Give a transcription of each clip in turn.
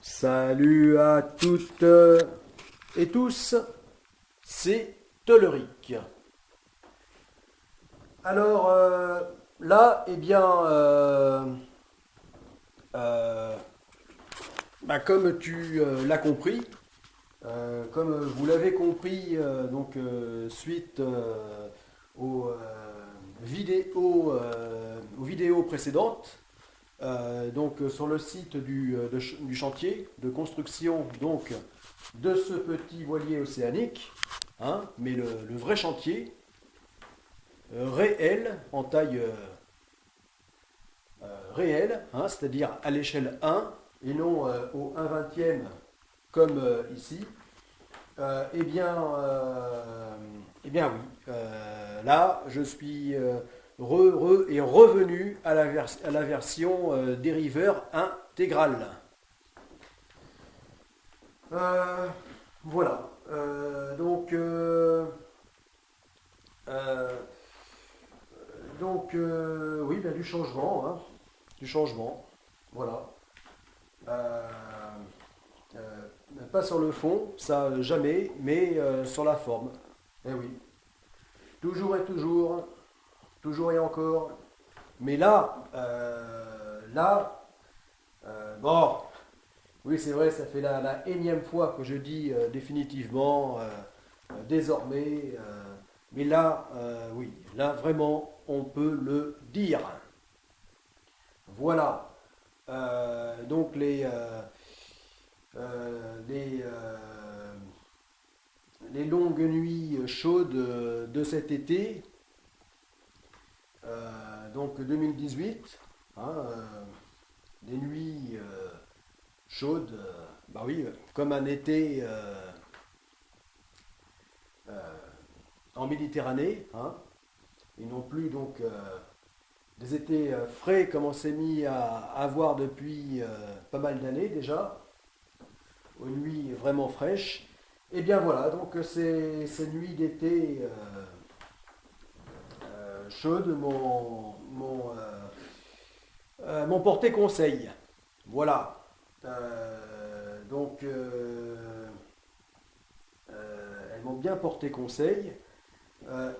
Salut à toutes et tous, c'est Toleric. Alors là, eh bien, euh, comme tu l'as compris, comme vous l'avez compris, suite aux vidéos précédentes, sur le site du chantier de construction de ce petit voilier océanique, hein, mais le vrai chantier réel, en taille réelle, hein, c'est-à-dire à l'échelle 1 et non au 1/20 comme ici. Eh bien oui, là je suis revenu à à la version dériveur intégrale. Euh, voilà. Euh, oui, ben, du changement, hein, du changement. Voilà. Euh, Pas sur le fond, ça jamais, mais sur la forme. Eh oui. Toujours et toujours, toujours et encore. Mais là, bon, oui, c'est vrai, ça fait la énième fois que je dis définitivement, désormais. Mais là, oui, là vraiment, on peut le dire. Voilà. Donc les, les longues nuits chaudes de cet été, donc 2018, hein, des nuits chaudes, bah oui, comme un été en Méditerranée, hein, et non plus des étés frais comme on s'est mis à avoir depuis pas mal d'années déjà, aux nuits vraiment fraîches. Et bien voilà, donc ces nuits d'été chaudes m'ont porté conseil. Voilà. Donc elles m'ont bien porté conseil.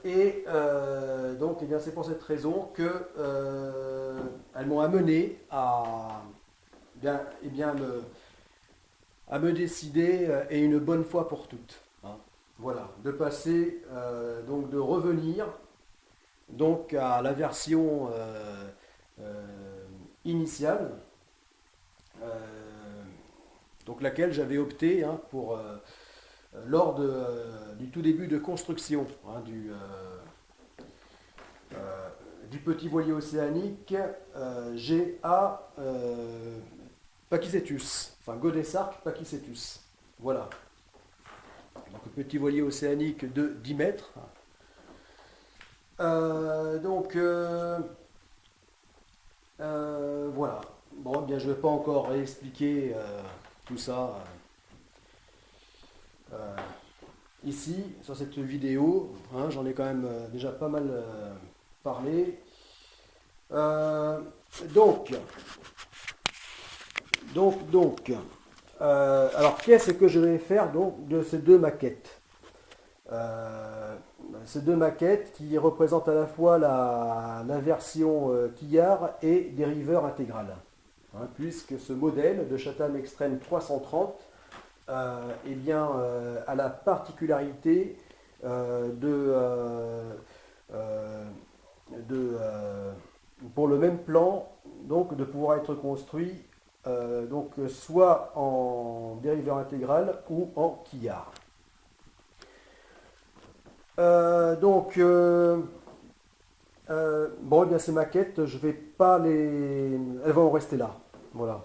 Eh bien, c'est pour cette raison que elles m'ont amené à me décider et une bonne fois pour toutes, hein. Voilà, de passer, de revenir à la version initiale, laquelle j'avais opté, hein, pour lors du tout début de construction, hein, du petit voilier océanique GA Pakicetus, enfin Godessark Pakicetus. Voilà. Donc le petit voilier océanique de 10 mètres. Voilà. Bon, bien, je ne vais pas encore réexpliquer tout ça ici, sur cette vidéo, hein, j'en ai quand même déjà pas mal parlé. Euh, donc, alors qu'est-ce que je vais faire de ces deux maquettes? Euh, Ces deux maquettes qui représentent à la fois la version quillard et dériveur intégral, hein, puisque ce modèle de Chatham Extreme 330 a la particularité pour le même plan, donc de pouvoir être construit soit en dériveur intégral ou en quillard. Bon, eh bien ces maquettes, je vais pas elles vont rester là, voilà.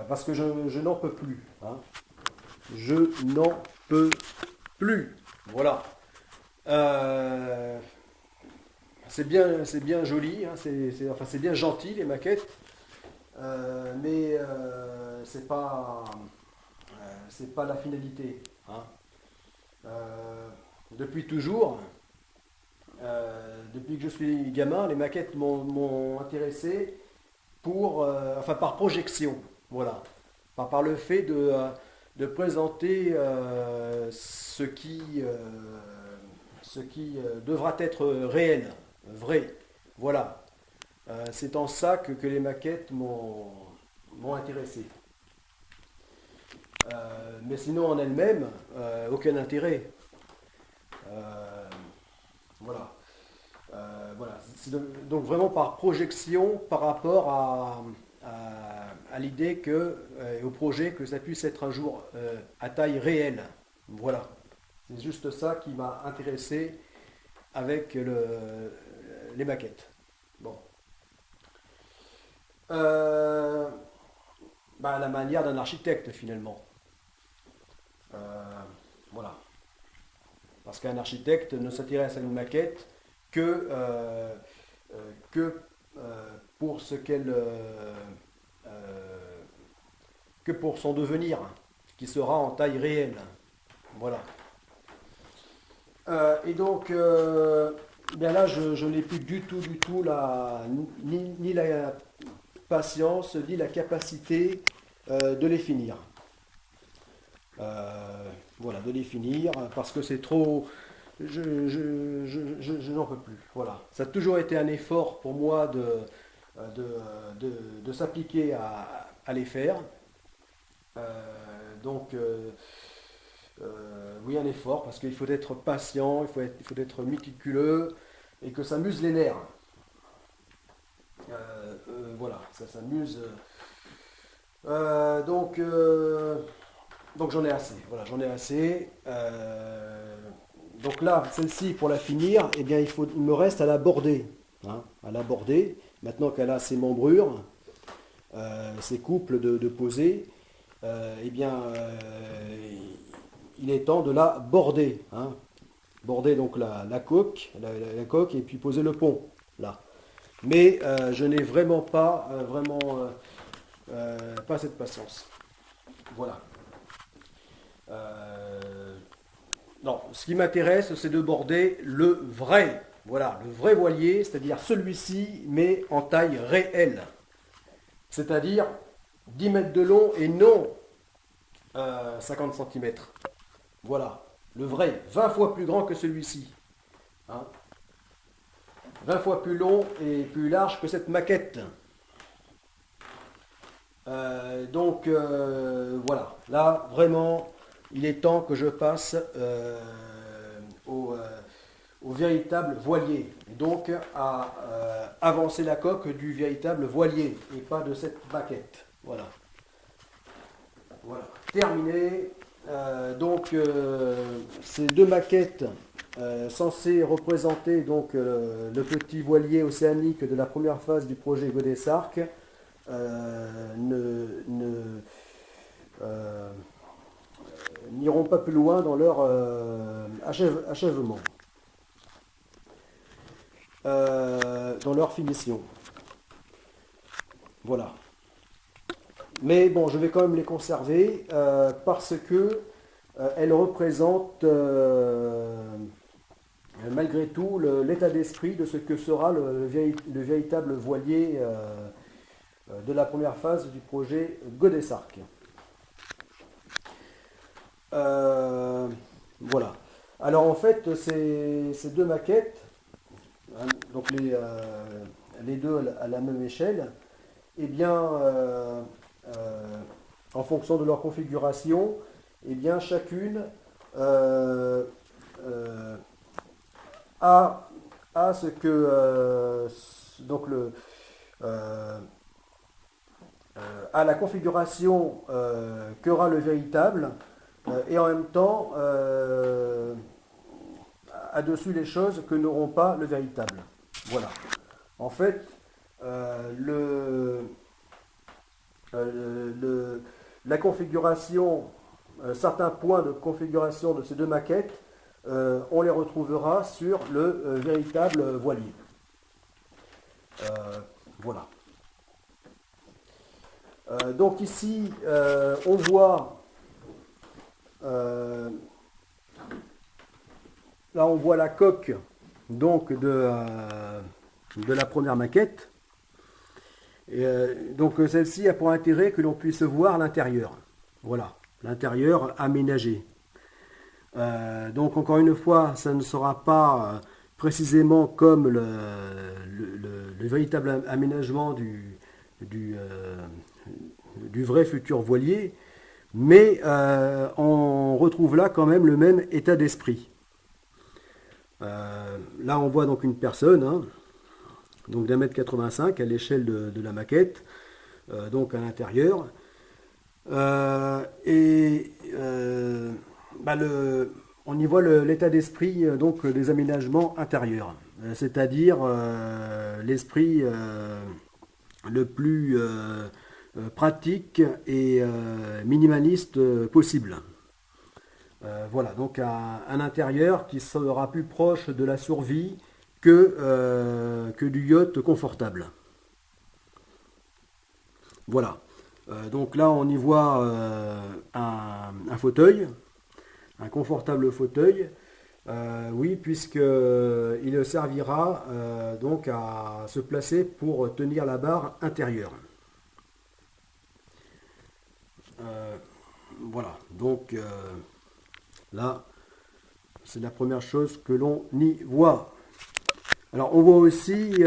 Parce que je n'en peux plus, hein. Je n'en peux plus. Voilà. Euh, c'est bien joli, hein, c'est bien gentil les maquettes, mais c'est pas la finalité, hein. Depuis toujours, depuis que je suis gamin, les maquettes m'ont intéressé par projection, voilà, par le fait de présenter ce qui devra être réel, vrai. Voilà. C'est en ça que les maquettes m'ont intéressé. Mais sinon en elles-mêmes, aucun intérêt. Euh, voilà. Voilà. Donc vraiment par projection par rapport à l'idée et au projet que ça puisse être un jour à taille réelle. Voilà. C'est juste ça qui m'a intéressé avec les maquettes. Bon. Euh, la manière d'un architecte finalement. Euh, voilà. Parce qu'un architecte ne s'intéresse à une maquette que, euh, que pour ce que pour son devenir, qui sera en taille réelle. Voilà. Et donc, bien là, je n'ai plus du tout ni la patience, ni la capacité de les finir. Voilà, de les finir, parce que c'est trop. Je n'en peux plus. Voilà. Ça a toujours été un effort pour moi de, de s'appliquer à les faire. Donc, oui, un effort, parce qu'il faut être patient, il faut être méticuleux, et que ça muse les nerfs. Voilà, ça s'amuse. Donc, donc j'en ai assez. Voilà, j'en ai assez. Donc là, celle-ci, pour la finir, eh bien, il me reste à la border. Hein, à la border. Maintenant qu'elle a ses membrures, ses couples de posés, eh bien, il est temps de la border. Hein. Border donc la coque, la coque, et puis poser le pont. Là. Mais je n'ai vraiment pas, pas cette patience. Voilà. Non, ce qui m'intéresse, c'est de border le vrai. Voilà, le vrai voilier, c'est-à-dire celui-ci, mais en taille réelle. C'est-à-dire 10 mètres de long et non 50 cm. Voilà, le vrai, 20 fois plus grand que celui-ci. Hein, 20 fois plus long et plus large que cette maquette. Donc voilà, là vraiment, il est temps que je passe au véritable voilier. Et donc à avancer la coque du véritable voilier et pas de cette maquette. Voilà. Voilà. Terminé. Ces deux maquettes censées représenter donc le petit voilier océanique de la première phase du projet Godessarc n'iront pas plus loin dans leur achèvement, dans leur finition. Voilà. Mais bon, je vais quand même les conserver parce que elles représentent malgré tout l'état d'esprit de ce que sera le véritable voilier de la première phase du projet Godessarc. Voilà. Alors en fait, ces deux maquettes, hein, donc les deux à la même échelle, eh bien, en fonction de leur configuration, eh bien, chacune a ce que donc à la configuration qu'aura le véritable et en même temps à-dessus les choses que n'auront pas le véritable. Voilà. En fait, la configuration, certains points de configuration de ces deux maquettes, on les retrouvera sur le véritable voilier. Voilà. Donc ici, on voit là on voit la coque donc de la première maquette. Donc celle-ci a pour intérêt que l'on puisse voir l'intérieur. Voilà, l'intérieur aménagé. Donc encore une fois, ça ne sera pas précisément comme le véritable aménagement du, vrai futur voilier, mais on retrouve là quand même le même état d'esprit. Là on voit donc une personne, hein, donc d'1,85 m à l'échelle de la maquette, donc à l'intérieur. On y voit l'état d'esprit donc des aménagements intérieurs, c'est-à-dire l'esprit le plus pratique et minimaliste possible. Voilà, donc un intérieur qui sera plus proche de la survie que du yacht confortable. Voilà. Donc là, on y voit un fauteuil, un confortable fauteuil, oui, puisqu'il servira donc à se placer pour tenir la barre intérieure. Voilà, donc là, c'est la première chose que l'on y voit. Alors on voit aussi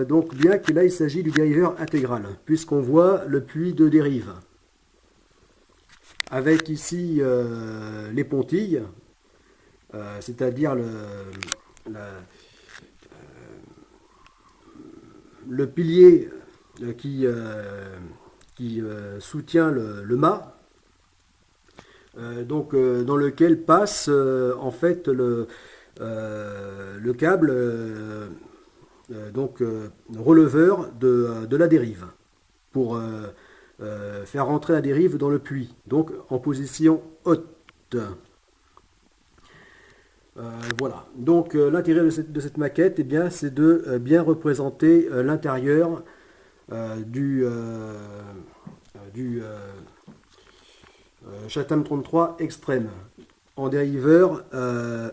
donc bien que là il s'agit du dériveur intégral, puisqu'on voit le puits de dérive. Avec ici les pontilles, c'est-à-dire le pilier qui soutient le mât, donc dans lequel passe en fait le câble donc releveur de la dérive pour faire rentrer la dérive dans le puits, donc en position haute. Voilà, donc l'intérêt de cette maquette, eh bien, c'est de bien représenter l'intérieur du Chatham 33 Extreme en dériveur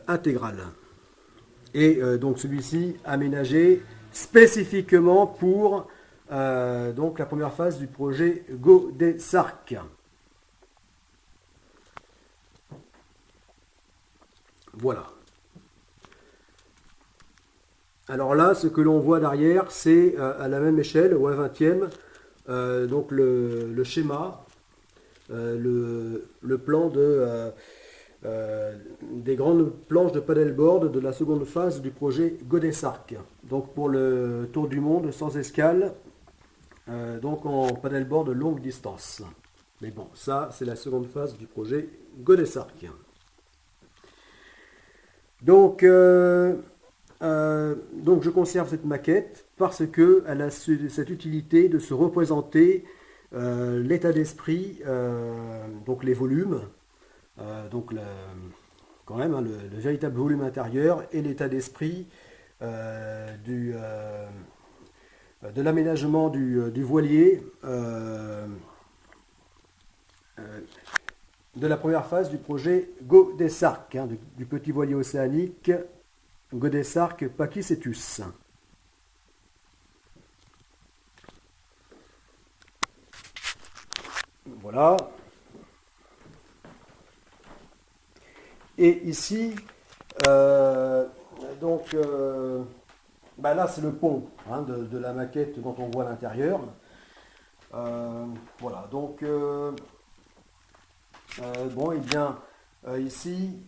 intégral. Et donc celui-ci aménagé spécifiquement pour donc la première phase du projet Godesarc. Voilà. Alors là, ce que l'on voit derrière, c'est à la même échelle, ou à 20e, donc le schéma, le plan des grandes planches de paddleboard de la seconde phase du projet Godesarc. Donc pour le tour du monde sans escale, donc en paddleboard de longue distance. Mais bon, ça c'est la seconde phase du projet Godesarc. Donc je conserve cette maquette parce qu'elle a cette utilité de se représenter l'état d'esprit, donc les volumes, donc quand même hein, le véritable volume intérieur et l'état d'esprit de l'aménagement du voilier de la première phase du projet Godesarc, hein, du petit voilier océanique Godesarc Pachycetus. Voilà. Et ici, donc, là c'est le pont hein, de la maquette dont on voit l'intérieur. Voilà, donc, bon, et bien, ici,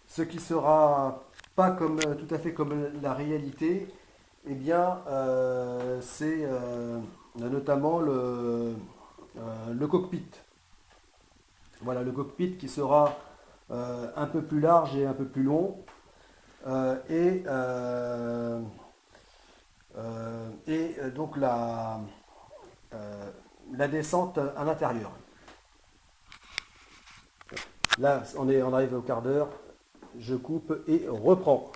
ce qui sera pas comme, tout à fait comme la réalité, eh bien, c'est notamment le cockpit. Voilà, le cockpit qui sera un peu plus large et un peu plus long et donc la descente à l'intérieur. Là, on arrive au quart d'heure, je coupe et reprends.